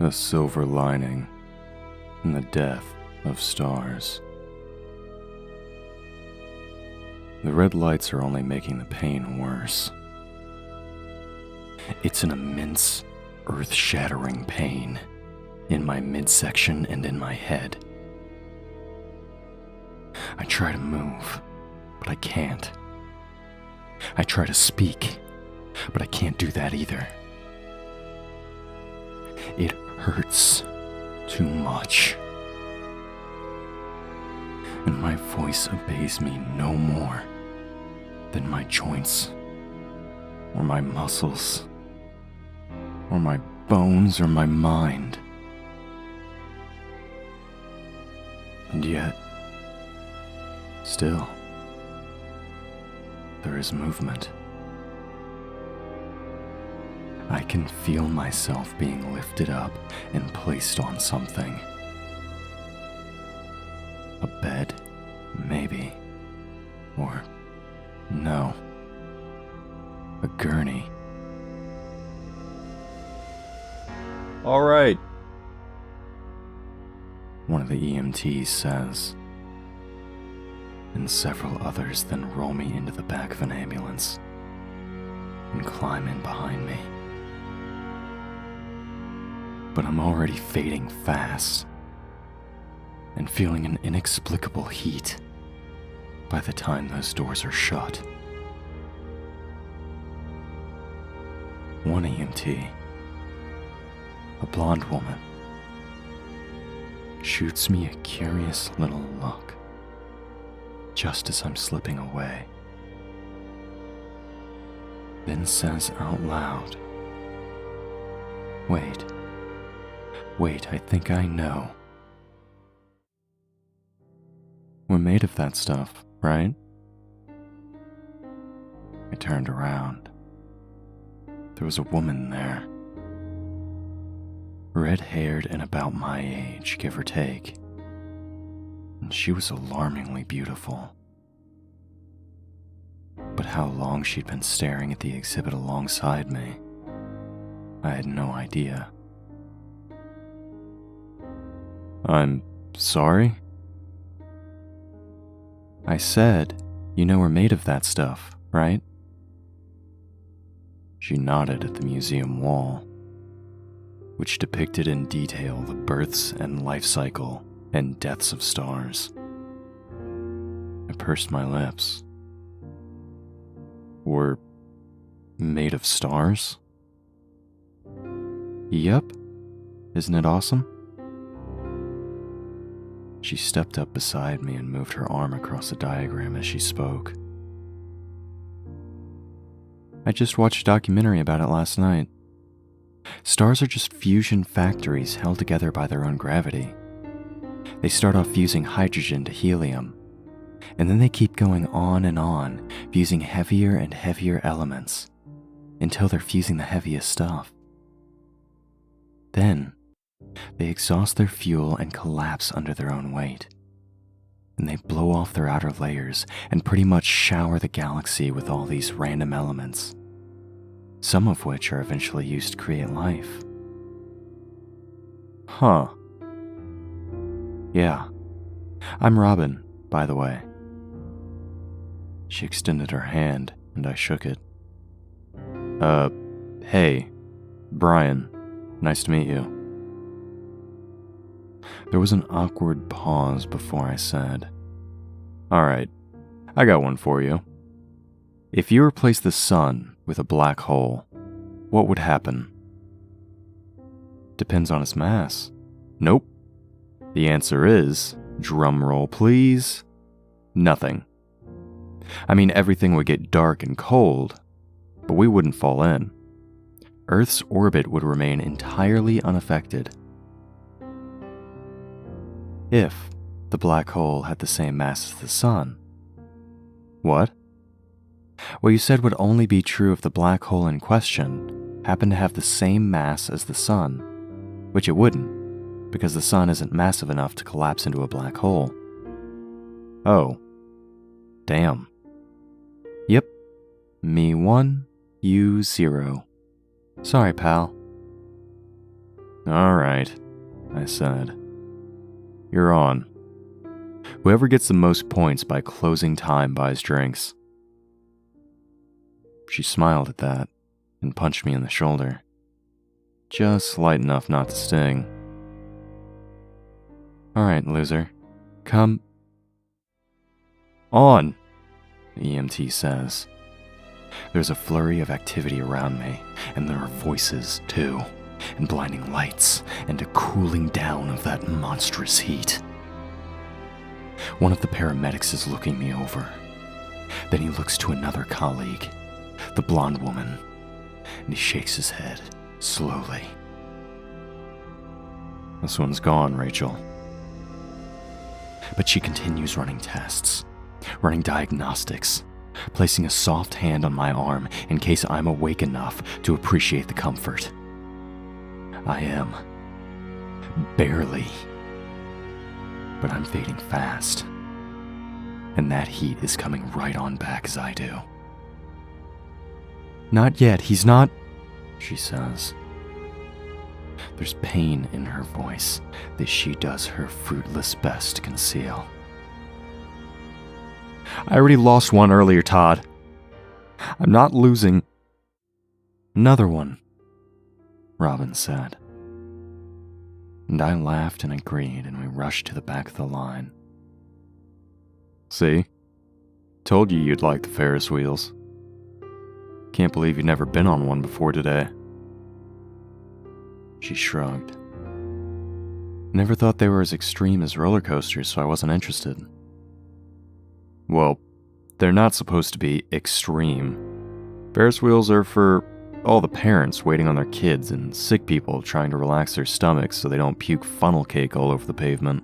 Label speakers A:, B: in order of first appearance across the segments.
A: A silver lining in the death of stars. The red lights are only making the pain worse. It's an immense, earth-shattering pain in my midsection and in my head. I try to move, but I can't. I try to speak, but I can't do that either. It hurts too much. And my voice obeys me no more than my joints, or my muscles, or my bones, or my mind. And yet, still, there is movement. I can feel myself being lifted up and placed on something. A bed, maybe. Or, no. A gurney.
B: All right,
A: One of the EMTs says. And several others then roll me into the back of an ambulance and climb in behind me. But I'm already fading fast and feeling an inexplicable heat by the time those doors are shut. One EMT, a blonde woman, shoots me a curious little look just as I'm slipping away, then says out loud, Wait, I think I know. We're made of that stuff, right? I turned around. There was a woman there. Red-haired and about my age, give or take. And she was alarmingly beautiful. But how long she'd been staring at the exhibit alongside me, I had no idea. I'm sorry? I said, you know we're made of that stuff, right? She nodded at the museum wall, which depicted in detail the births and life cycle and deaths of stars. I pursed my lips. We're made of stars? Yep. Isn't it awesome? She stepped up beside me and moved her arm across the diagram as she spoke. I just watched a documentary about it last night. Stars are just fusion factories held together by their own gravity. They start off fusing hydrogen to helium, and then they keep going on, fusing heavier and heavier elements, until they're fusing the heaviest stuff. Then, they exhaust their fuel and collapse under their own weight. And they blow off their outer layers and pretty much shower the galaxy with all these random elements, some of which are eventually used to create life. Huh. Yeah. I'm Robin, by the way. She extended her hand, and I shook it. Hey, Brian. Nice to meet you. There was an awkward pause before I said, Alright, I got one for you. If you replace the sun with a black hole, what would happen? Depends on its mass. Nope. The answer is, drum roll please, nothing. I mean, everything would get dark and cold, but we wouldn't fall in. Earth's orbit would remain entirely unaffected. If the black hole had the same mass as the sun. What? Well, you said would only be true if the black hole in question happened to have the same mass as the sun, which it wouldn't, because the sun isn't massive enough to collapse into a black hole. Oh. Damn. Yep. Me 1, you 0. Sorry, pal. All right, I said. You're on. Whoever gets the most points by closing time buys drinks. She smiled at that and punched me in the shoulder. Just light enough not to sting. All right, loser. Come on, the EMT says. There's a flurry of activity around me, and there are voices, too, and blinding lights, and a cooling down of that monstrous heat. One of the paramedics is looking me over. Then he looks to another colleague, the blonde woman, and he shakes his head, slowly. This one's gone, Rachel. But she continues running tests, running diagnostics, placing a soft hand on my arm in case I'm awake enough to appreciate the comfort. I am. Barely. But I'm fading fast. And that heat is coming right on back as I do. Not yet, he's not, she says. There's pain in her voice that she does her fruitless best to conceal. I already lost one earlier, Todd. I'm not losing. Another one, Robin said. And I laughed and agreed, and we rushed to the back of the line. See? Told you you'd like the Ferris wheels. Can't believe you've never been on one before today. She shrugged. Never thought they were as extreme as roller coasters, so I wasn't interested. Well, they're not supposed to be extreme. Ferris wheels are for all the parents waiting on their kids and sick people trying to relax their stomachs so they don't puke funnel cake all over the pavement.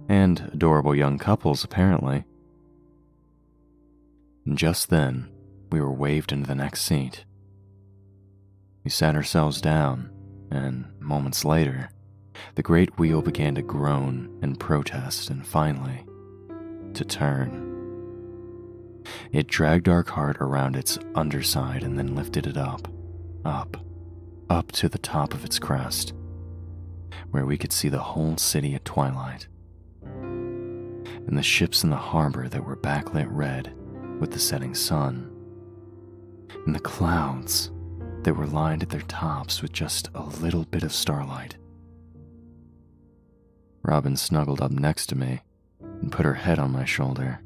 A: And adorable young couples, apparently. And just then, we were waved into the next seat. We sat ourselves down, and moments later, the great wheel began to groan and protest, and finally, to turn. It dragged our cart around its underside and then lifted it up to the top of its crest, where we could see the whole city at twilight, and the ships in the harbor that were backlit red with the setting sun, and the clouds that were lined at their tops with just a little bit of starlight. Robin snuggled up next to me and put her head on my shoulder,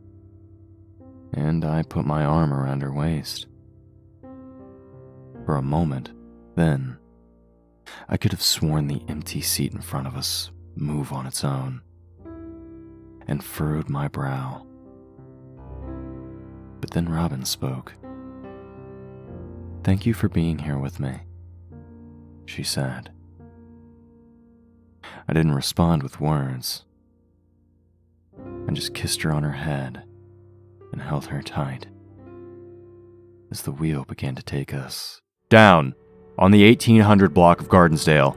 A: and I put my arm around her waist. For a moment, then, I could have sworn the empty seat in front of us moved on its own, and furrowed my brow. But then Robin spoke. "Thank you for being here with me," she said. I didn't respond with words. I just kissed her on her head and held her tight as the wheel began to take us down on the 1800 block of Gardensdale,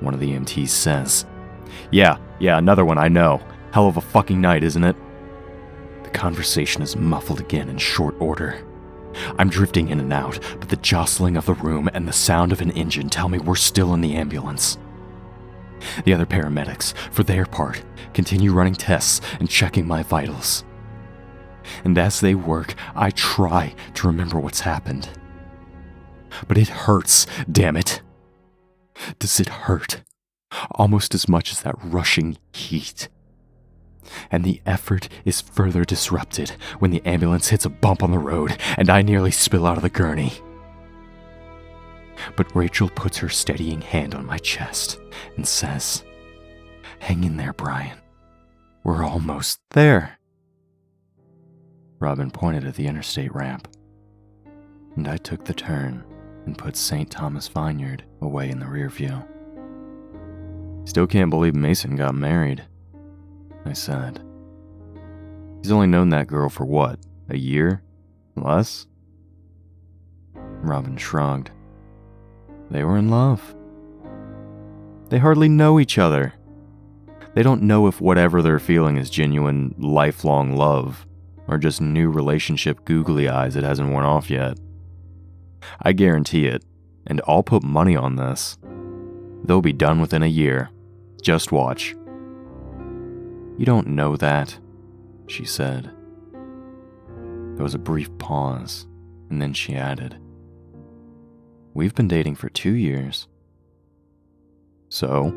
A: one of the EMTs says. Yeah, another one, I know. Hell of a fucking night, isn't it? The conversation is muffled again in short order. I'm drifting in and out, but the jostling of the room and the sound of an engine tell me we're still in the ambulance. The other paramedics, for their part, continue running tests and checking my vitals. And as they work, I try to remember what's happened. But it hurts, damn it. Does it hurt? Almost as much as that rushing heat. And the effort is further disrupted when the ambulance hits a bump on the road and I nearly spill out of the gurney. But Rachel puts her steadying hand on my chest and says, "Hang in there, Brian. We're almost there." Robin pointed at the interstate ramp, and I took the turn and put St. Thomas Vineyard away in the rear view. "Still can't believe Mason got married," I said. "He's only known that girl for what, a year? Less?" Robin shrugged. They were in love. They hardly know each other. They don't know if whatever they're feeling is genuine, lifelong love, or just new relationship googly eyes that hasn't worn off yet. I guarantee it, and I'll put money on this. They'll be done within a year. Just watch." "You don't know that," she said. There was a brief pause, and then she added, "We've been dating for 2 years. So,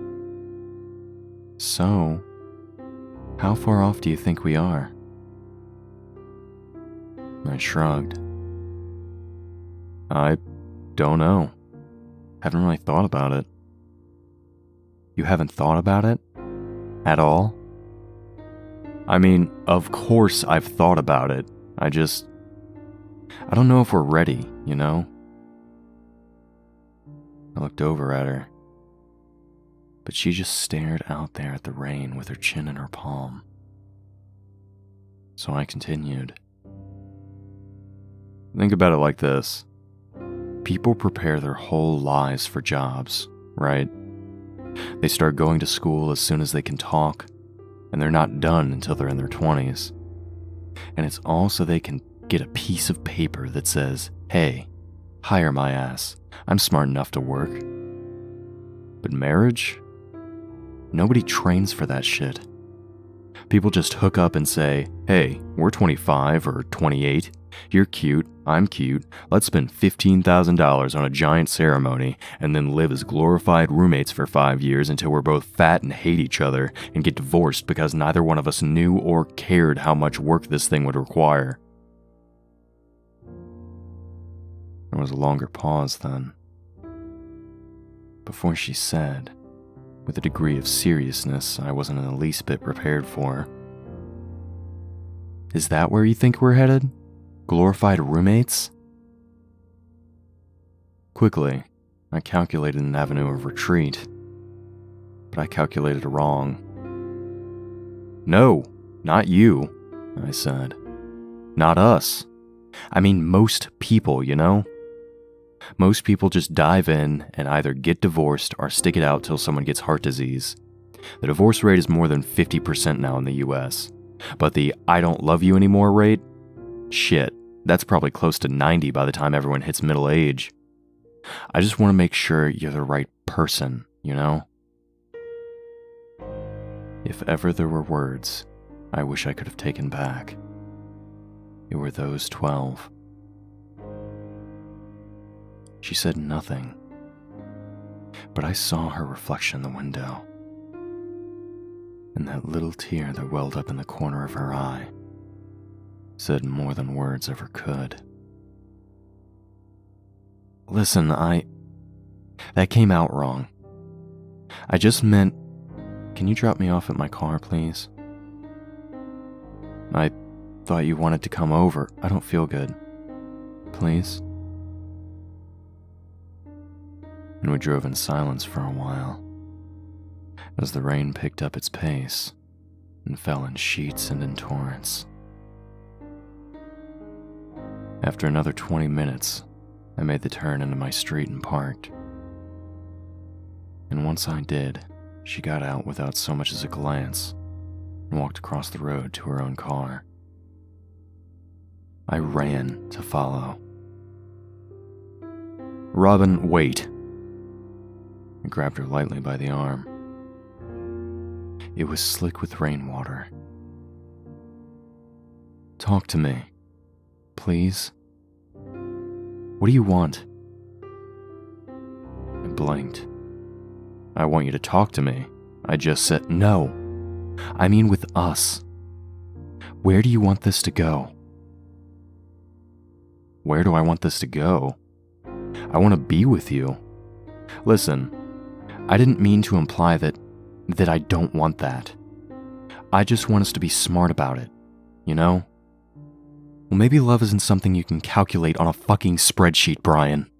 A: how far off do you think we are?" I shrugged. "I don't know. Haven't really thought about it." "You haven't thought about it? At all?" "I mean, of course I've thought about it. I don't know if we're ready, you know?" I looked over at her, but she just stared out there at the rain with her chin in her palm. So I continued. "Think about it like this. People prepare their whole lives for jobs, right? They start going to school as soon as they can talk, and they're not done until they're in their 20s. And it's all so they can get a piece of paper that says, 'Hey, hire my ass. I'm smart enough to work.' But marriage? Nobody trains for that shit. People just hook up and say, 'Hey, we're 25 or 28. You're cute, I'm cute. Let's spend $15,000 on a giant ceremony and then live as glorified roommates for 5 years until we're both fat and hate each other and get divorced because neither one of us knew or cared how much work this thing would require.'" There was a longer pause then, before she said, with a degree of seriousness I wasn't in the least bit prepared for, "Is that where you think we're headed? Glorified roommates?" Quickly, I calculated an avenue of retreat, but I calculated wrong. "No, not you," I said. "Not us. I mean most people, you know? Most people just dive in and either get divorced or stick it out till someone gets heart disease. The divorce rate is more than 50% now in the US, but the 'I don't love you anymore' rate? Shit, that's probably close to 90 by the time everyone hits middle age. I just want to make sure you're the right person, you know? If ever there were words I wish I could have taken back, it were those 12. She said nothing, but I saw her reflection in the window, and that little tear that welled up in the corner of her eye said more than words ever could. "Listen, that came out wrong. I just meant, can you drop me off at my car, please? I thought you wanted to come over. I don't feel good. Please?" And we drove in silence for a while, as the rain picked up its pace and fell in sheets and in torrents. After another 20 minutes, I made the turn into my street and parked. And once I did, she got out without so much as a glance and walked across the road to her own car. I ran to follow. "Robin, wait." I grabbed her lightly by the arm. It was slick with rainwater. "Talk to me, please. What do you want?" I blinked. "I want you to talk to me. I just said no. I mean with us. Where do you want this to go?" "Where do I want this to go? I want to be with you. Listen, I didn't mean to imply that I don't want that. I just want us to be smart about it, you know? Well, maybe love isn't something you can calculate on a fucking spreadsheet, Brian."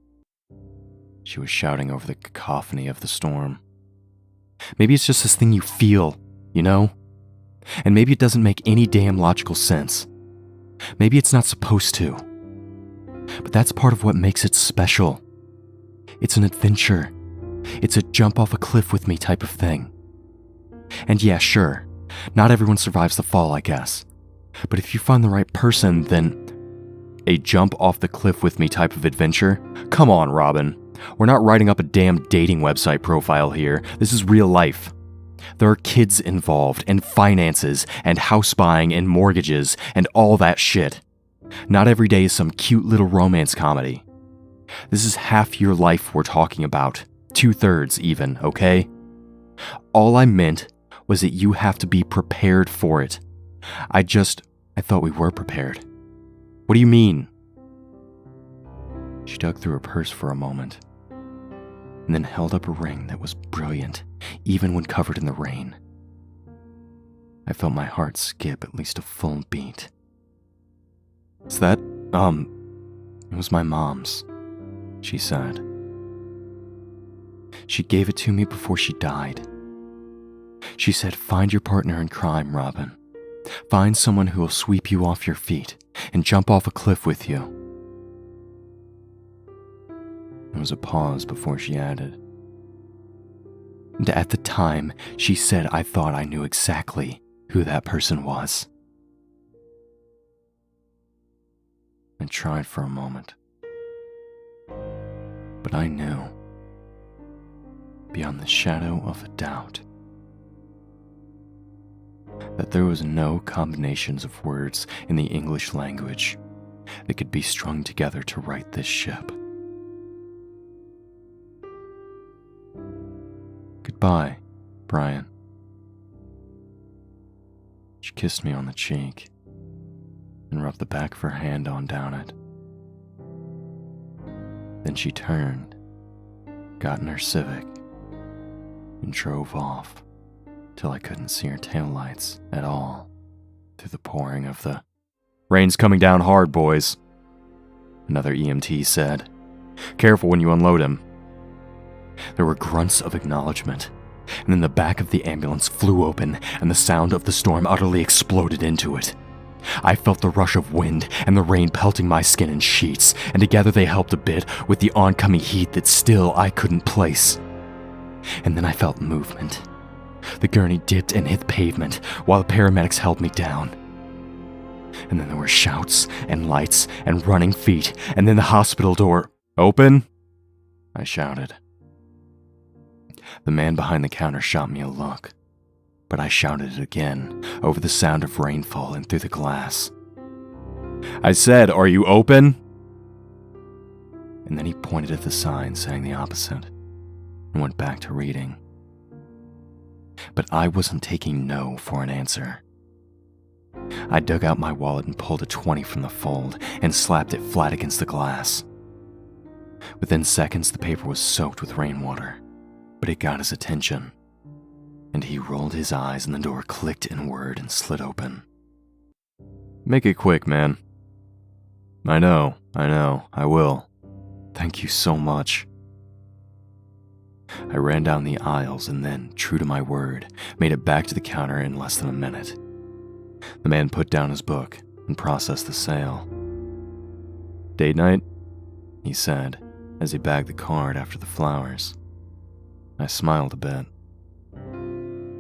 A: She was shouting over the cacophony of the storm. "Maybe it's just this thing you feel, you know? And maybe it doesn't make any damn logical sense. Maybe it's not supposed to. But that's part of what makes it special. It's an adventure. It's a jump off a cliff with me type of thing. And yeah, sure, not everyone survives the fall, I guess. But if you find the right person, then a jump off the cliff with me type of adventure? Come on, Robin. We're not writing up a damn dating website profile here. This is real life. There are kids involved, and finances, and house buying, and mortgages, and all that shit. Not every day is some cute little romance comedy. This is half your life we're talking about. 2/3 even, okay? All I meant was that you have to be prepared for it. I thought we were prepared. What do you mean? She dug through her purse for a moment, and then held up a ring that was brilliant, even when covered in the rain. I felt my heart skip at least a full beat. Is that, it was my mom's, she said. She gave it to me before she died. She said, find your partner in crime, Robin. Find someone who will sweep you off your feet and jump off a cliff with you. There was a pause before she added, and at the time, she said I thought I knew exactly who that person was. I tried for a moment, but I knew, beyond the shadow of a doubt, that there was no combinations of words in the English language that could be strung together to write this ship. Goodbye, Brian. She kissed me on the cheek and rubbed the back of her hand on down it. Then she turned, got in her Civic, and drove off till I couldn't see her taillights at all through the pouring of the "Rain's coming down hard, boys," another EMT said. "Careful when you unload him." There were grunts of acknowledgement, and then the back of the ambulance flew open and the sound of the storm utterly exploded into it. I felt the rush of wind and the rain pelting my skin in sheets, and together they helped a bit with the oncoming heat that still I couldn't place. And then I felt movement. The gurney dipped and hit the pavement while the paramedics held me down. And then there were shouts and lights and running feet, and then the hospital door. "Open!" I shouted. The man behind the counter shot me a look, but I shouted it again over the sound of rainfall and through the glass. "I said, are you open?" And then he pointed at the sign saying the opposite and went back to reading. But I wasn't taking no for an answer. I dug out my wallet and pulled a 20 from the fold and slapped it flat against the glass. Within seconds, the paper was soaked with rainwater, but it got his attention, and he rolled his eyes and the door clicked inward and slid open. "Make it quick, man." I know, I will. Thank you so much." I ran down the aisles and then, true to my word, made it back to the counter in less than a minute. The man put down his book and processed the sale. "Date night?" he said as he bagged the card after the flowers. I smiled a bit.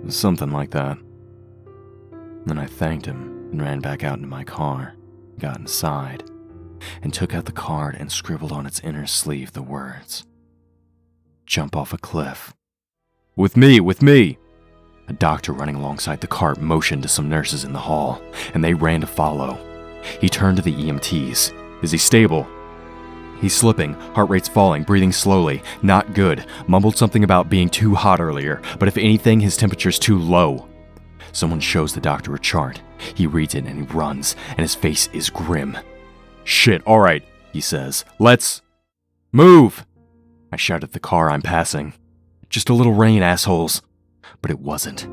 A: "Something like that." Then I thanked him and ran back out into my car, got inside, and took out the card and scribbled on its inner sleeve the words, "Jump off a cliff." With me! A doctor running alongside the cart motioned to some nurses in the hall, and they ran to follow. He turned to the EMTs. "Is he stable?" "He's slipping, heart rate's falling, breathing slowly, not good, mumbled something about being too hot earlier, but if anything, his temperature's too low." Someone shows the doctor a chart. He reads it and he runs, and his face is grim. "Shit, alright," he says. "Let's move!" I shout at the car I'm passing. "Just a little rain, assholes." But it wasn't.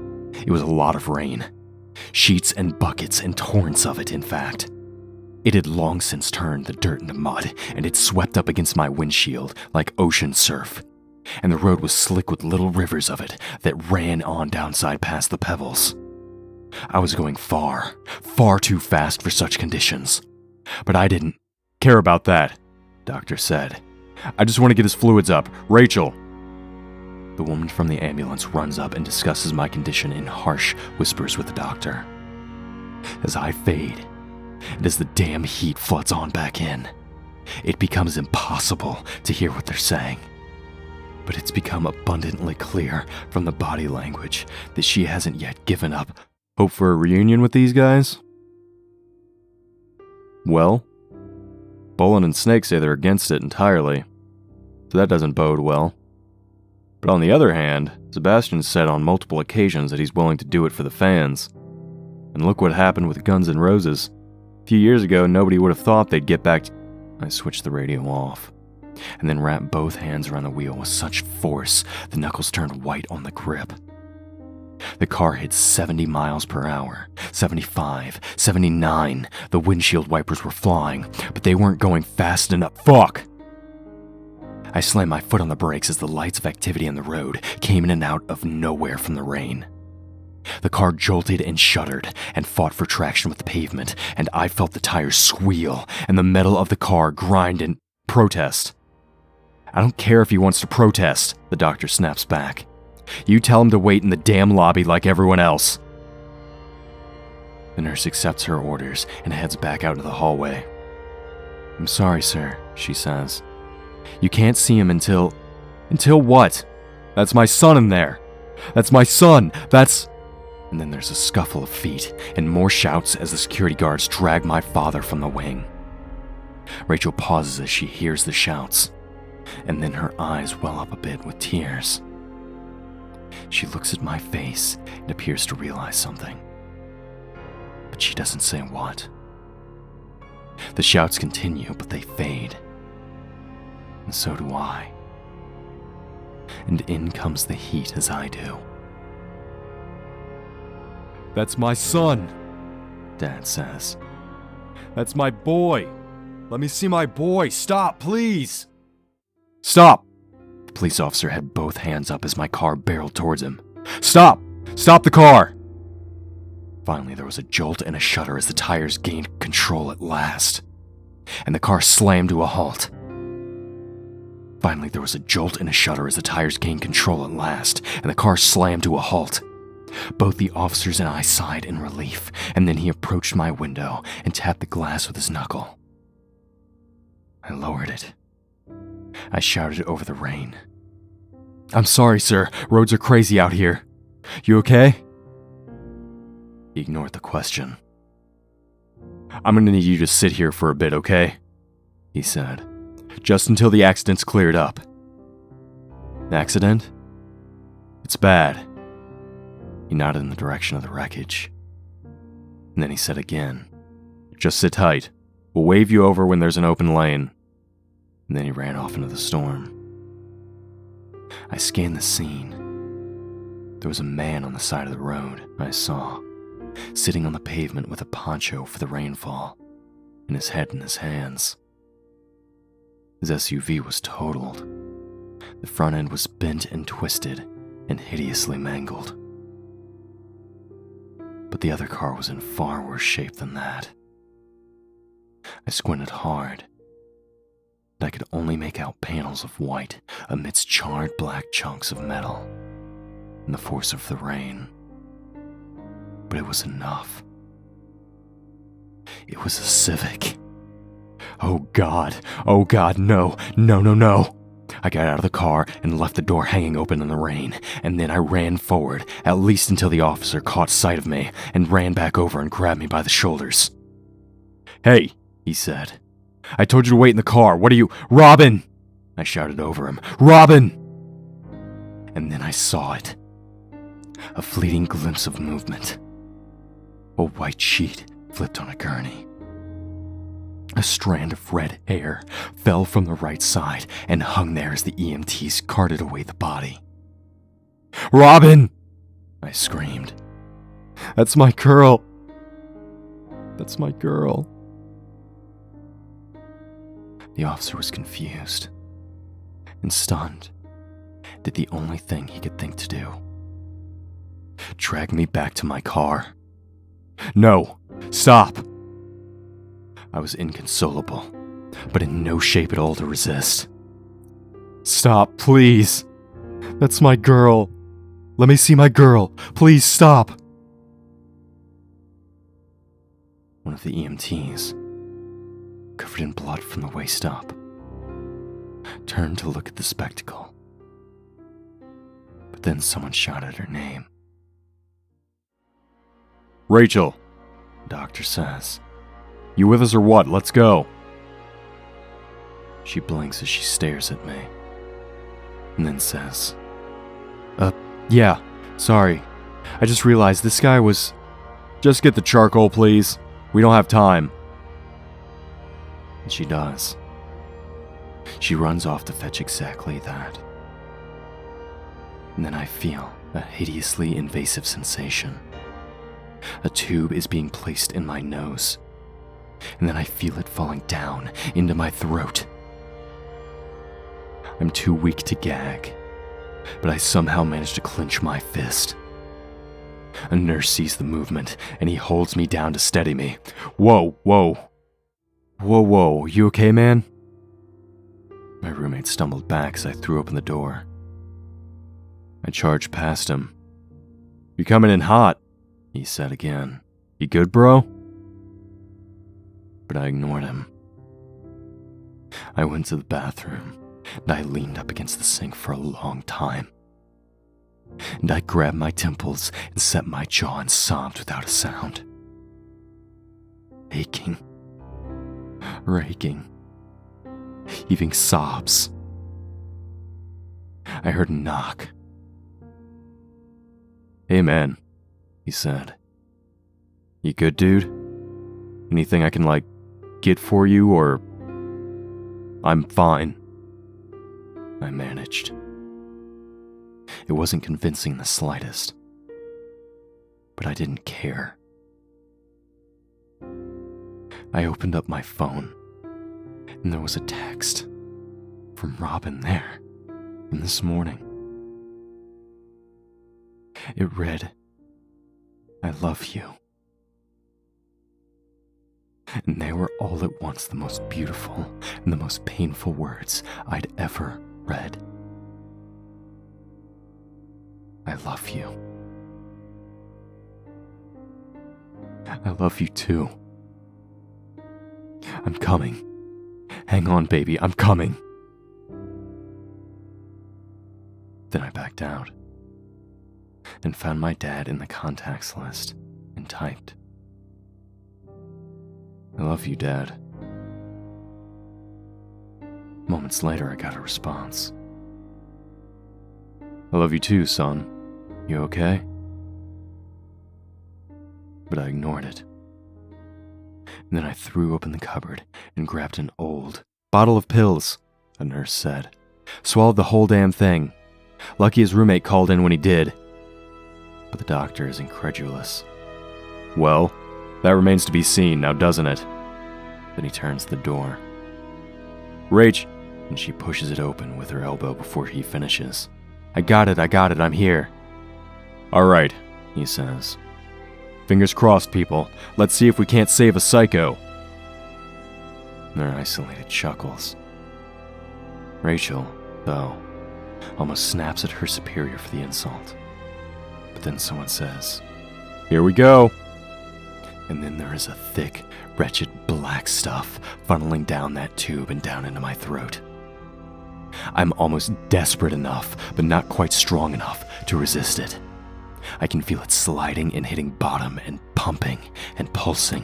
A: It was a lot of rain. Sheets and buckets and torrents of it, in fact. It had long since turned the dirt into mud, and it swept up against my windshield like ocean surf. And the road was slick with little rivers of it that ran on downside past the pebbles. I was going far too fast for such conditions. But I didn't care about that, doctor said. "I just want to get his fluids up. Rachel." The woman from the ambulance runs up and discusses my condition in harsh whispers with the doctor. As I fade, and as the damn heat floods on back in, it becomes impossible to hear what they're saying. But it's become abundantly clear from the body language that she hasn't yet given up hope for a reunion with these guys. Well, Bolin and Snake say they're against it entirely, so that doesn't bode well. But on the other hand, Sebastian said on multiple occasions that he's willing to do it for the fans. And look what happened with Guns N' Roses. A few years ago, nobody would have thought they'd get back to... I switched the radio off, and then wrapped both hands around the wheel with such force the knuckles turned white on the grip. The car hit 70 miles per hour, 75, 79. The windshield wipers were flying, but they weren't going fast enough. Fuck! I slammed my foot on the brakes as the lights of activity on the road came in and out of nowhere from the rain. The car jolted and shuddered and fought for traction with the pavement, and I felt the tires squeal and the metal of the car grind and protest. I don't care if he wants to protest, the doctor snaps back. You tell him to wait in the damn lobby like everyone else. The nurse accepts her orders and heads back out into the hallway. I'm sorry, sir, she says. You can't see him until... Until what? That's my son in there. That's my son. That's... And then there's a scuffle of feet and more shouts as the security guards drag my father from the wing. Rachel pauses as she hears the shouts, and then her eyes well up a bit with tears. She looks at my face and appears to realize something, but she doesn't say what. The shouts continue, but they fade. And so do I. And in comes the heat as I do. That's my son, Dad says. That's my boy. Let me see my boy. Stop, please. Stop! The police officer had both hands up as my car barreled towards him. Stop! Stop the car! Finally, there was a jolt and a shudder as the tires gained control at last, and the car slammed to a halt. Finally, there was a jolt and a shudder as the tires gained control at last, and the car slammed to a halt. Both the officers and I sighed in relief, and then he approached my window and tapped the glass with his knuckle. I lowered it. I shouted over the rain. I'm sorry, sir. Roads are crazy out here. You okay? He ignored the question. I'm gonna need you to sit here for a bit, okay? He said. Just until the accident's cleared up. Accident? It's bad. He nodded in the direction of the wreckage. And then he said again, just sit tight. We'll wave you over when there's an open lane. And then he ran off into the storm. I scanned the scene. There was a man on the side of the road, I saw, sitting on the pavement with a poncho for the rainfall, and his head in his hands. His SUV was totaled. The front end was bent and twisted and hideously mangled. But the other car was in far worse shape than that. I squinted hard, and I could only make out panels of white amidst charred black chunks of metal and the force of the rain. But it was enough. It was a Civic. Oh God, no. I got out of the car and left the door hanging open in the rain, and then I ran forward, at least until the officer caught sight of me and ran back over and grabbed me by the shoulders. Hey, he said. I told you to wait in the car. What are you... Robin! I shouted over him. Robin! And then I saw it. A fleeting glimpse of movement. A white sheet flipped on a gurney. A strand of red hair fell from the right side and hung there as the EMTs carted away the body. Robin! I screamed. That's my girl. That's my girl. The officer was confused and stunned, did the only thing he could think to do. Drag me back to my car. No, stop! I was inconsolable, but in no shape at all to resist. Stop, please. That's my girl. Let me see my girl. Please stop. One of the EMTs, covered in blood from the waist up, turned to look at the spectacle Then someone shouted her name.
B: Rachel,
A: The doctor says.
B: you with us or what? Let's go.
A: She blinks as she stares at me, and then says,
B: Yeah, sorry. I just realized this guy was... Just get the charcoal, please. We don't have time.
A: And she does. She runs off to fetch exactly that. And then I feel a hideously invasive sensation. A tube is being placed in my nose, and then I feel it falling down into my throat. I'm too weak to gag, but I somehow manage to clench my fist. A nurse sees the movement, and he holds me down to steady me.
B: Whoa, you okay, man?
A: My roommate stumbled back as I threw open the door. I charged past him.
B: You coming in hot,
A: He said again.
B: You good, bro?
A: But I ignored him. I went to the bathroom, and I leaned up against the sink for a long time. And I grabbed my temples and set my jaw and sobbed without a sound. Aching. Raking. Heaving sobs. I heard a knock.
B: Hey, man,
A: He said.
B: you good, dude? Anything I can, get for you, or... I'm fine.
A: I managed. It wasn't convincing in the slightest, but I didn't care. I opened up my phone, and there was a text from Robin there from this morning. It read, "I love you." And they were all at once the most beautiful and the most painful words I'd ever read. I love you. I love you too. I'm coming. Hang on, baby, I'm coming. Then I backed out and found my dad in the contacts list and typed, "I love you, Dad." Moments later, I got a response.
B: I love you too, son. You okay?
A: But I ignored it. And then I threw open the cupboard and grabbed an old
B: Bottle of pills,
A: a nurse said.
B: swallowed the whole damn thing. Lucky his roommate called in when he did.
A: But the doctor is incredulous.
B: Well, that remains to be seen now, doesn't it?
A: Then he turns to the door,
B: Rach,
A: and she pushes it open with her elbow before he finishes.
B: I got it, I'm here. All right,
A: He says.
B: fingers crossed, people. Let's see if we can't save a psycho.
A: There are isolated chuckles. Rachel, though, almost snaps at her superior for the insult. But then someone says,
B: Here we go.
A: and then there is a thick, wretched black stuff funneling down that tube and down into my throat. I'm almost desperate enough, but not quite strong enough to resist it. I can feel it sliding and hitting bottom and pumping and pulsing.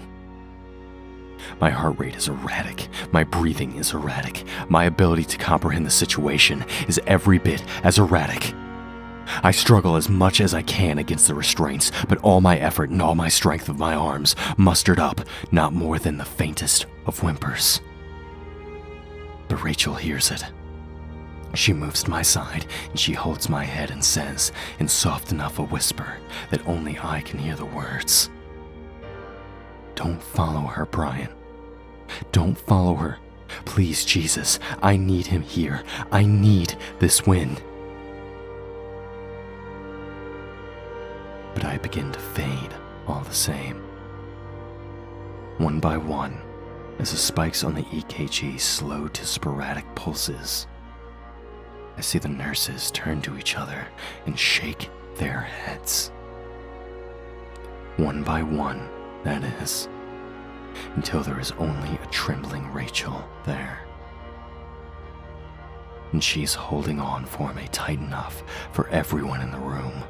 A: My heart rate is erratic. My breathing is erratic. My ability to comprehend the situation is every bit as erratic. I struggle as much as I can against the restraints, but all my effort and all my strength of my arms mustered up not more than the faintest of whimpers. But Rachel hears it. She moves to my side and she holds my head and says, in soft enough a whisper that only I can hear the words, "Don't follow her, Brian. Don't follow her. Please, Jesus, I need him here. I need this win." But I begin to fade all the same. One by one, as the spikes on the EKG slow to sporadic pulses, I see the nurses turn to each other and shake their heads. One by one, that is, until there is only a trembling Rachel there. and she's holding on for me tight enough for everyone in the room.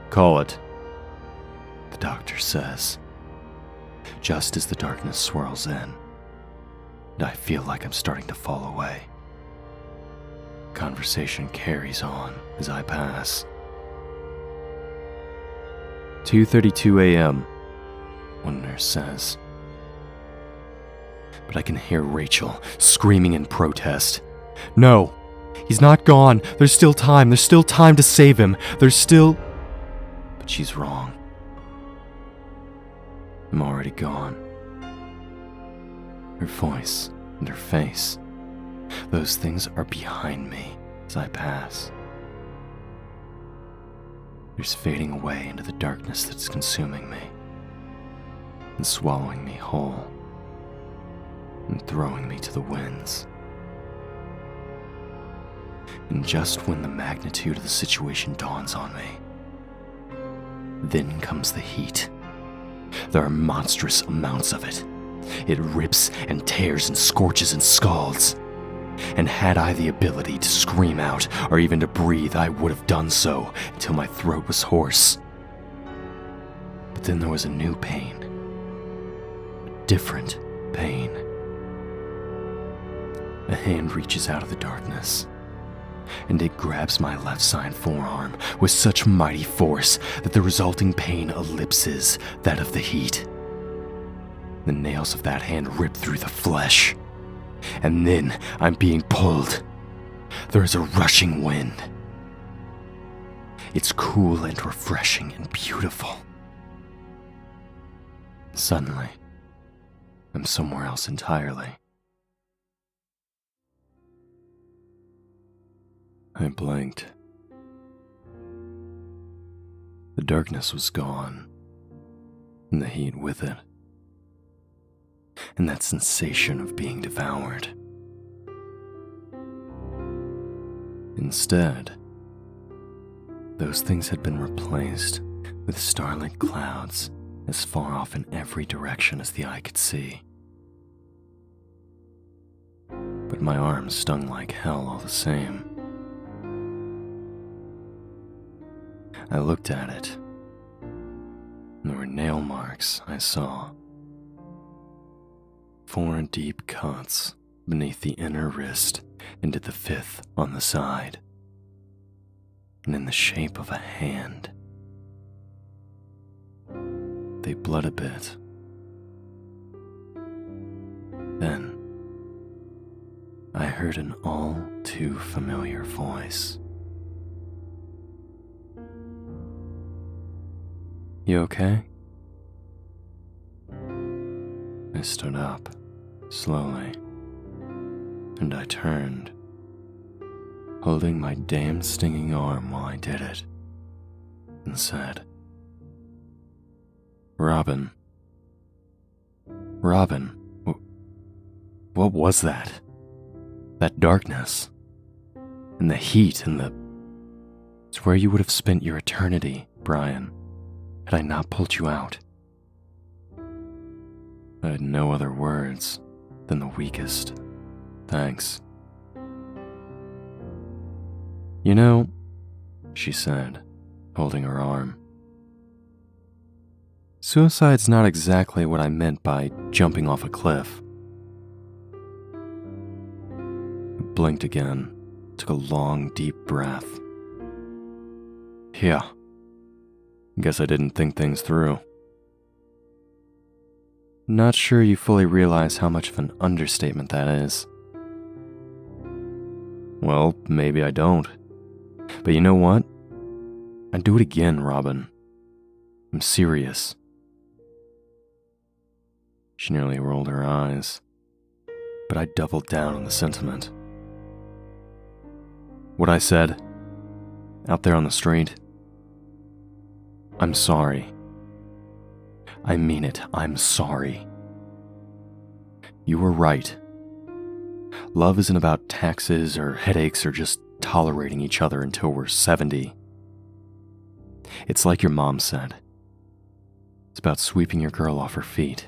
B: Call it,
A: the doctor says, just as the darkness swirls in, and I feel like I'm starting to fall away. Conversation carries on as I pass.
B: 2:32 a.m.
A: One nurse says. But I can hear Rachel screaming in protest.
B: No, he's not gone. There's still time. There's still time to save him. There's still...
A: But she's wrong. I'm already gone. Her voice and her face, those things are behind me as I pass. There's fading away into the darkness that's consuming me and swallowing me whole and throwing me to the winds. And just when the magnitude of the situation dawns on me, then comes the heat. There are monstrous amounts of it. It rips and tears and scorches and scalds. And had I the ability to scream out or even to breathe, I would have done so until my throat was hoarse. But then there was a new pain. A different pain. A hand reaches out of the darkness, and it grabs my left side forearm with such mighty force that the resulting pain ellipses that of the heat. The nails of that hand rip through the flesh, and then I'm being pulled. There is a rushing wind. It's cool and refreshing and beautiful. Suddenly, I'm somewhere else entirely. I blinked. The darkness was gone, and the heat with it, and that sensation of being devoured. Instead, those things had been replaced with starlit clouds as far off in every direction as the eye could see. But my arms stung like hell all the same. I looked at it, and there were nail marks I saw. 4 deep cuts beneath the inner wrist into the 5th on the side, and in the shape of a hand. They bled a bit. Then, I heard an all too familiar voice. You okay? I stood up, slowly, and I turned, holding my damn stinging arm while I did it, and said, Robin, what was that? That darkness, and the heat, and the... It's where you would have spent your eternity, Brian, had I not pulled you out. I had no other words than the weakest thanks. You know, she said, holding her arm, suicide's not exactly what I meant by jumping off a cliff. I blinked again, took a long, deep breath. Yeah. Guess I didn't think things through. Not sure you fully realize how much of an understatement that is. Well, maybe I don't. But you know what? I'd do it again, Robin. I'm serious. She nearly rolled her eyes, but I doubled down on the sentiment. What I said, out there on the street, I'm sorry. I mean it, I'm sorry. You were right. Love isn't about taxes or headaches or just tolerating each other until we're 70. It's like your mom said. It's about sweeping your girl off her feet.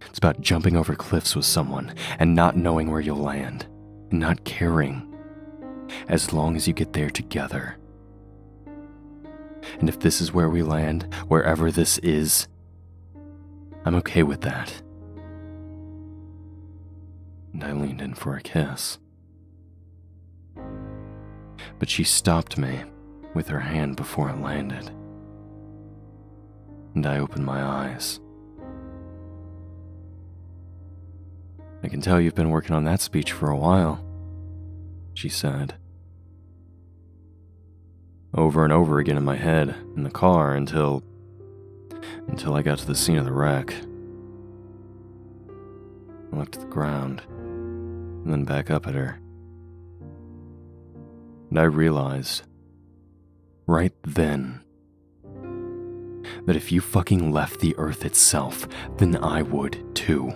A: It's about jumping over cliffs with someone and not knowing where you'll land, and not caring, as long as you get there together. And if this is where we land, wherever this is, I'm okay with that. And I leaned in for a kiss. But she stopped me with her hand before it landed. And I opened my eyes. I can tell you've been working on that speech for a while, she said. Over and over again in my head, in the car, until I got to the scene of the wreck. I looked at the ground, and then back up at her. And I realized, right then, that if you fucking left the earth itself, then I would too.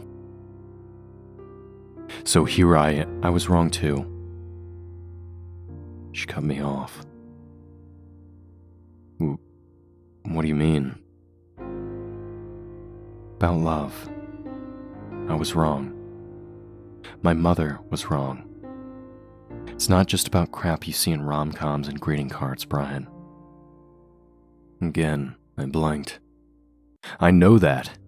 A: So here I was wrong too. She cut me off. What do you mean? About love. I was wrong. My mother was wrong. It's not just about crap you see in rom-coms and greeting cards, Brian. Again, I blinked. I know that.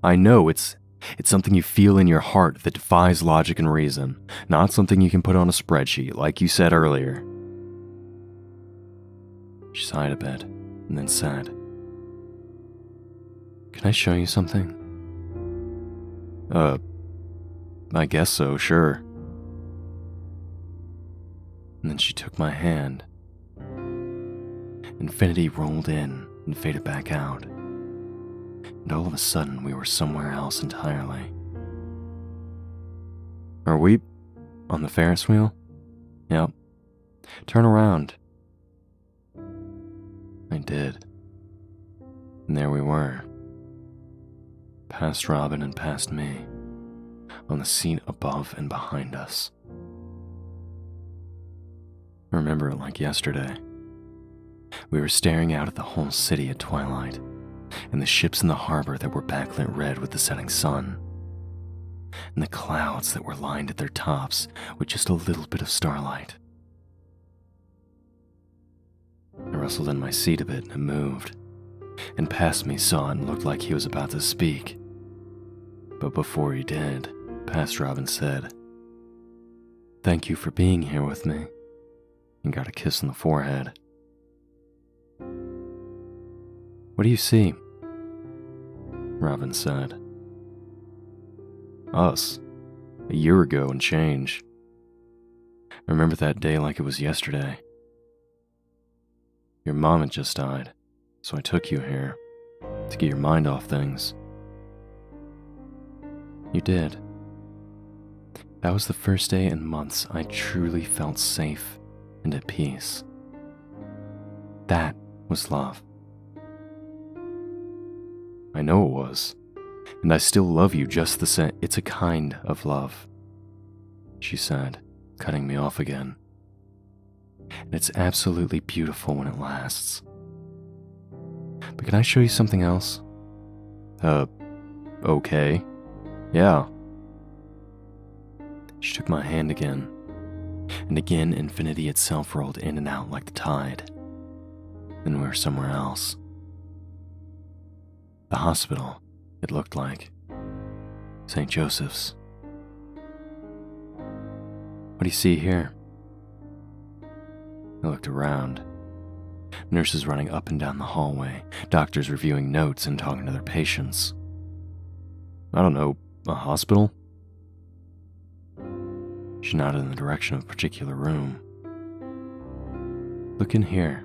A: I know it's something you feel in your heart that defies logic and reason, not something you can put on a spreadsheet, like you said earlier. She sighed a bit, and then said, "Can I show you something?" I guess so, sure. And then she took my hand. Infinity rolled in and faded back out. And all of a sudden, we were somewhere else entirely. Are we on the Ferris wheel? Yep. Turn around. I did. And there we were. Past Robin and past me. On the seat above and behind us. I remember it like yesterday. We were staring out at the whole city at twilight, and the ships in the harbor that were backlit red with the setting sun, and the clouds that were lined at their tops with just a little bit of starlight. I rustled in my seat a bit and moved, and past me saw it and looked like he was about to speak. But before he did, past Robin said, "Thank you for being here with me," and got a kiss on the forehead. "What do you see?" Robin said. "Us. A year ago and change. I remember that day like it was yesterday. Your mom had just died, so I took you here to get your mind off things. You did. That was the first day in months I truly felt safe and at peace. That was love. I know it was, and I still love you just the same. It's a kind of love," she said, cutting me off again. "And it's absolutely beautiful when it lasts. But can I show you something else?" Okay. Yeah." She took my hand again, and again infinity itself rolled in and out like the tide. Then we were somewhere else. The hospital, it looked like. St. Joseph's. "What do you see here?" I looked around. Nurses running up and down the hallway, doctors reviewing notes and talking to their patients. "I don't know, a hospital?" She nodded in the direction of a particular room. "Look in here."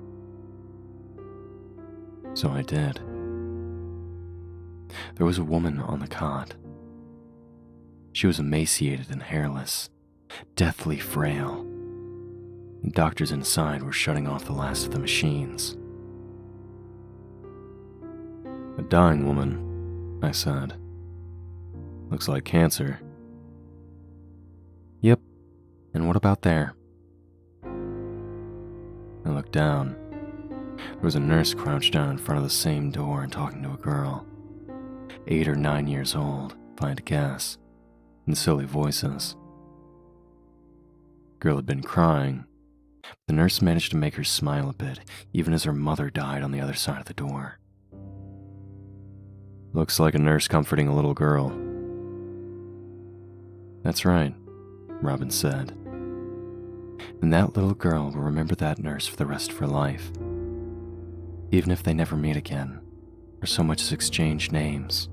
A: So I did. There was a woman on the cot. She was emaciated and hairless, deathly frail. And doctors inside were shutting off the last of the machines. "A dying woman," I said. "Looks like cancer." "Yep, and what about there?" I looked down. There was a nurse crouched down in front of the same door and talking to a girl, 8 or 9 years old, if I had to guess, in silly voices. Girl had been crying. The nurse managed to make her smile a bit, even as her mother died on the other side of the door. Looks like a nurse comforting a little girl. That's right, Robin said. And that little girl will remember that nurse for the rest of her life. Even if they never meet again, or so much as exchange names,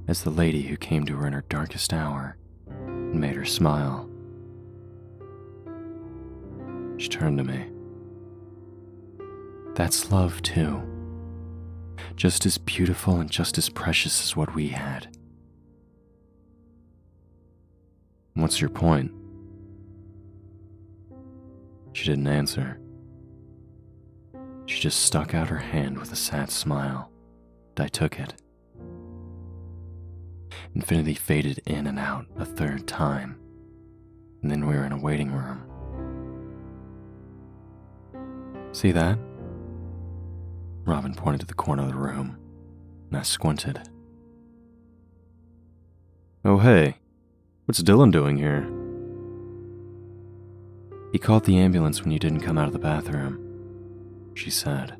A: as the lady who came to her in her darkest hour and made her smile. She turned to me. That's love, too. Just as beautiful and just as precious as what we had. What's your point? She didn't answer. She just stuck out her hand with a sad smile, and I took it. Infinity faded in and out a third time, and then we were in a waiting room. See that? Robin pointed to the corner of the room, and I squinted. Oh hey, what's Dylan doing here? He called the ambulance when you didn't come out of the bathroom, she said.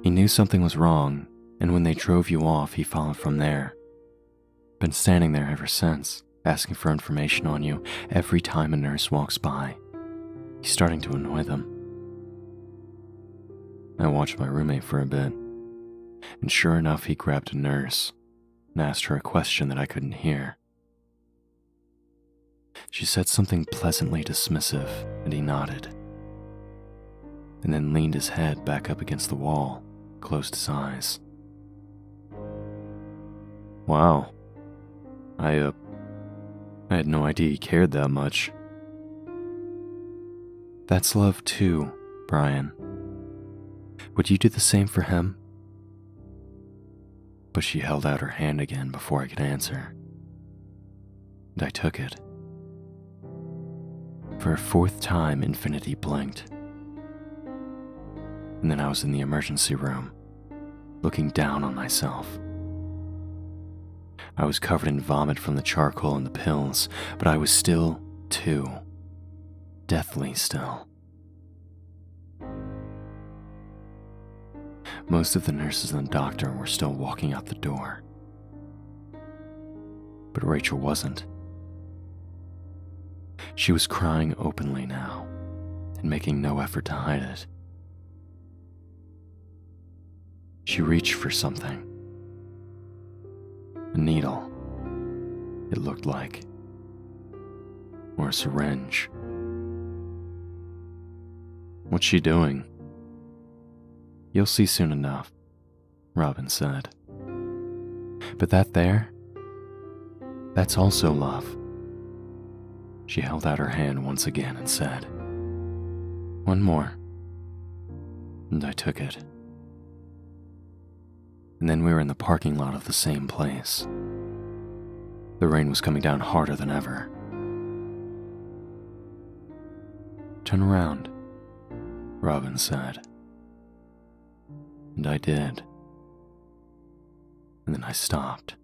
A: He knew something was wrong, and when they drove you off, he followed from there. Been standing there ever since, asking for information on you every time a nurse walks by. He's starting to annoy them. I watched my roommate for a bit, and sure enough, he grabbed a nurse and asked her a question that I couldn't hear. She said something pleasantly dismissive, and he nodded, and then leaned his head back up against the wall, closed his eyes. Wow. I had no idea he cared that much. That's love too, Brian. Would you do the same for him? But she held out her hand again before I could answer, and I took it. For a fourth time, Infinity blinked. And then I was in the emergency room, looking down on myself. I was covered in vomit from the charcoal and the pills, but I was still, too, deathly still. Most of the nurses and the doctor were still walking out the door. But Rachel wasn't. She was crying openly now, and making no effort to hide it. She reached for something. A needle, it looked like. Or a syringe. What's she doing? You'll see soon enough, Robin said. But that there, that's also love. She held out her hand once again and said, one more. And I took it. And then we were in the parking lot of the same place. The rain was coming down harder than ever. Turn around, Robin said. And I did. And then I stopped.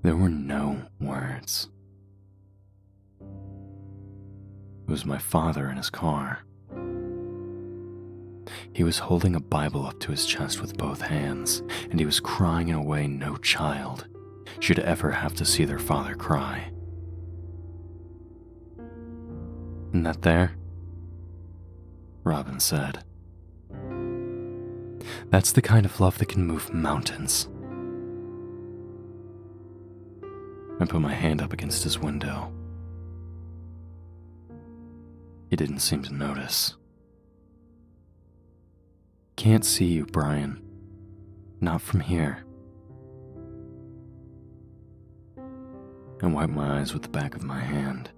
A: There were no words. It was my father in his car. He was holding a Bible up to his chest with both hands, and he was crying in a way no child should ever have to see their father cry. And that there? Robin said. That's the kind of love that can move mountains. I put my hand up against his window. He didn't seem to notice. Can't see you, Brian. Not from here. I wiped my eyes with the back of my hand.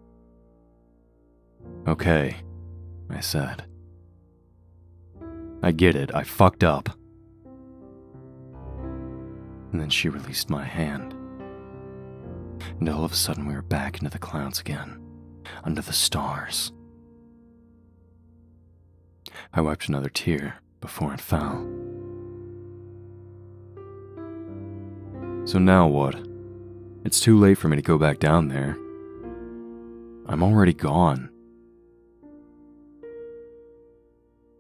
A: Okay, I said. I get it, I fucked up. And then she released my hand. And all of a sudden we were back into the clouds again, under the stars. I wiped another tear before it fell.
B: So now what? It's too late for me to go back down there. I'm already gone.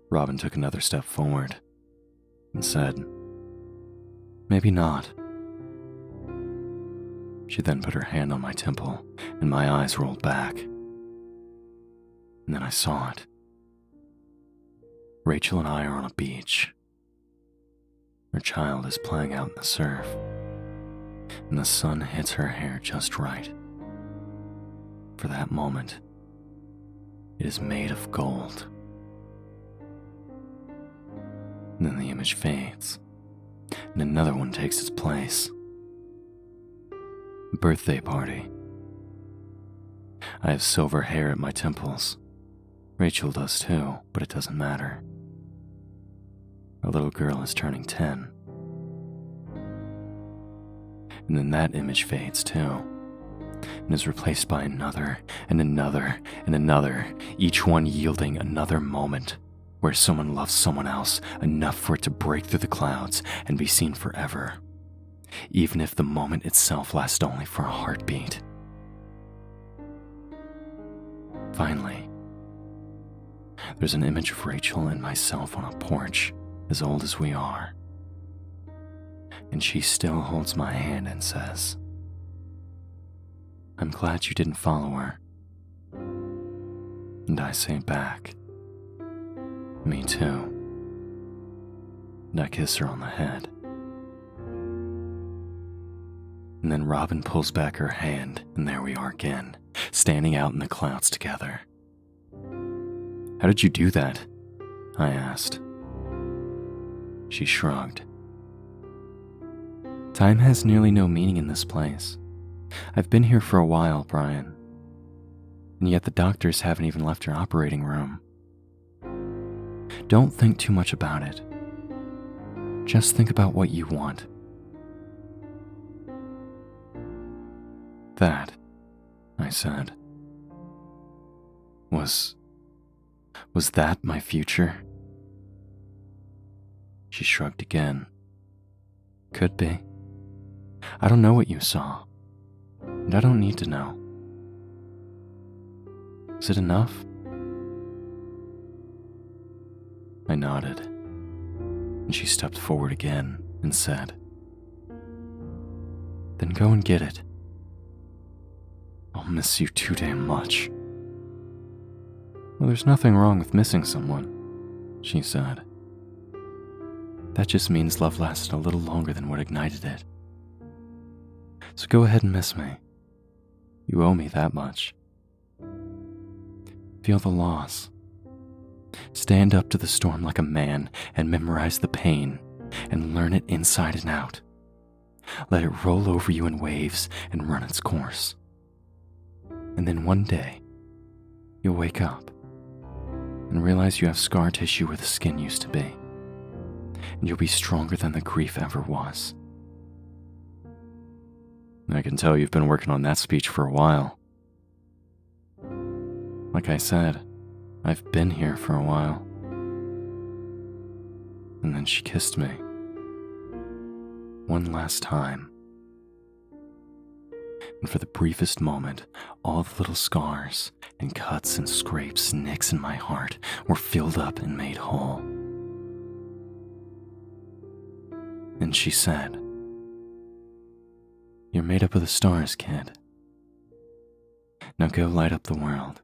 B: Robin took another step forward and said, "Maybe not." She then put her hand on my temple, and my eyes rolled back. And then I saw it. Rachel and I are on a beach. Her child is playing out in the surf, and the sun hits her hair just right. For that moment, it is made of gold. And then the image fades, and another one takes its place. A birthday party. I have silver hair at my temples. Rachel does too, but it doesn't matter. Our little girl is turning 10. And then that image fades too, and is replaced by another, and another, and another, each one yielding another moment where someone loves someone else enough for it to break through the clouds and be seen forever, even if the moment itself lasts only for a heartbeat. Finally, there's an image of Rachel and myself on a porch as old as we are, and she still holds my hand and says, "I'm glad you didn't follow her." And I say back, "Me too." And I kiss her on the head. And then Robin pulls back her hand, and there we are again, standing out in the clouds together. "How did you do that?" I asked. She shrugged. "Time has nearly no meaning in this place. I've been here for a while, Brian. And yet the doctors haven't even left your operating room. Don't think too much about it. Just think about what you want." "That," I said. Was that my future?" She shrugged again. "Could be. I don't know what you saw, and I don't need to know. Is it enough?" I nodded, and she stepped forward again and said, "Then go and get it. I'll miss you too damn much." "Well, there's nothing wrong with missing someone," she said. "That just means love lasted a little longer than what ignited it. So go ahead and miss me. You owe me that much. Feel the loss. Stand up to the storm like a man and memorize the pain and learn it inside and out. Let it roll over you in waves and run its course. And then one day, you'll wake up and realize you have scar tissue where the skin used to be. And you'll be stronger than the grief ever was." "I can tell you've been working on that speech for a while." "Like I said, I've been here for a while." And then she kissed me. One last time. And for the briefest moment, all the little scars and cuts and scrapes and nicks in my heart were filled up and made whole. And she said, "You're made up of the stars, kid. Now go light up the world."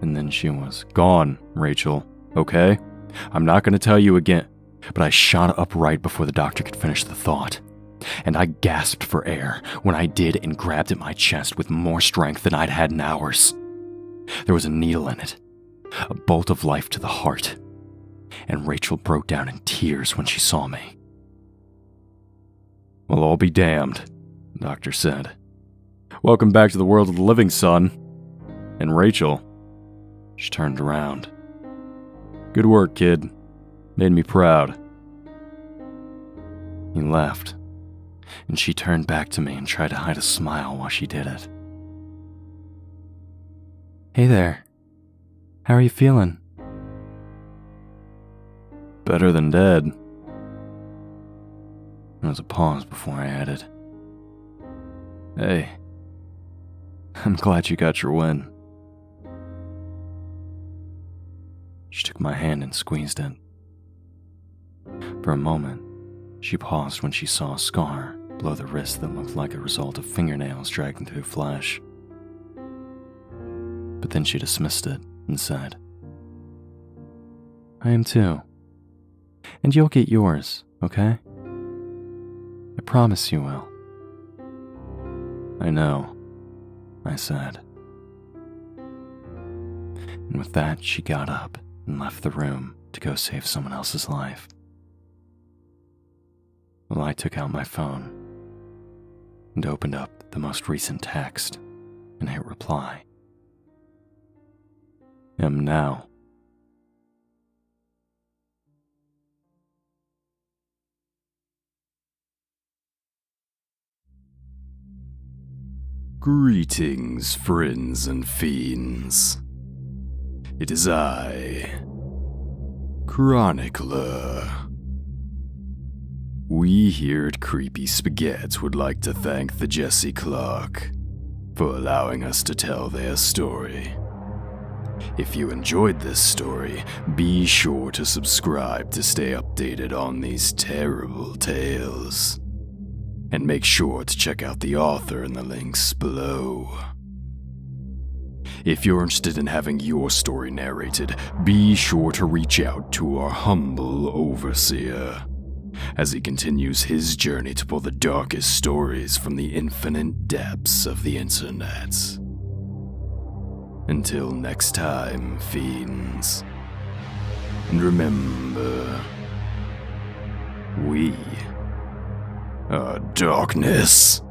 B: And then she was gone, Rachel, okay? I'm not going to tell you again, but I shot up right before the doctor could finish the thought. And I gasped for air when I did and grabbed at my chest with more strength than I'd had in hours. There was a needle in it, a bolt of life to the heart, and Rachel broke down in tears when she saw me. "Well, I'll be damned," the doctor said. "Welcome back to the world of the living, son." And Rachel, she turned around. "Good work, kid. Made me proud." He left, and she turned back to me and tried to hide a smile while she did it. "Hey there. How are you feeling?" "Better than dead."
A: was a pause before I added, "Hey, I'm glad you got your win." She took my hand and squeezed it. For a moment, she paused when she saw a scar below the wrist that looked like a result of fingernails dragging through flesh. But then she dismissed it and said, "I am too. And you'll get yours, okay? I promise you will." "I know," I said. And with that, she got up and left the room to go save someone else's life. Well, I took out my phone and opened up the most recent text and hit reply. "Am now."
B: Greetings, friends and fiends. It is I, Chronicler. We here at Creepy Spaghet would like to thank TheJesseClark for allowing us to tell their story. If you enjoyed this story, be sure to subscribe to stay updated on these terrible tales. And make sure to check out the author in the links below. If you're interested in having your story narrated, be sure to reach out to our humble overseer, as he continues his journey to pull the darkest stories from the infinite depths of the internet. Until next time, fiends. And remember, we are darkness.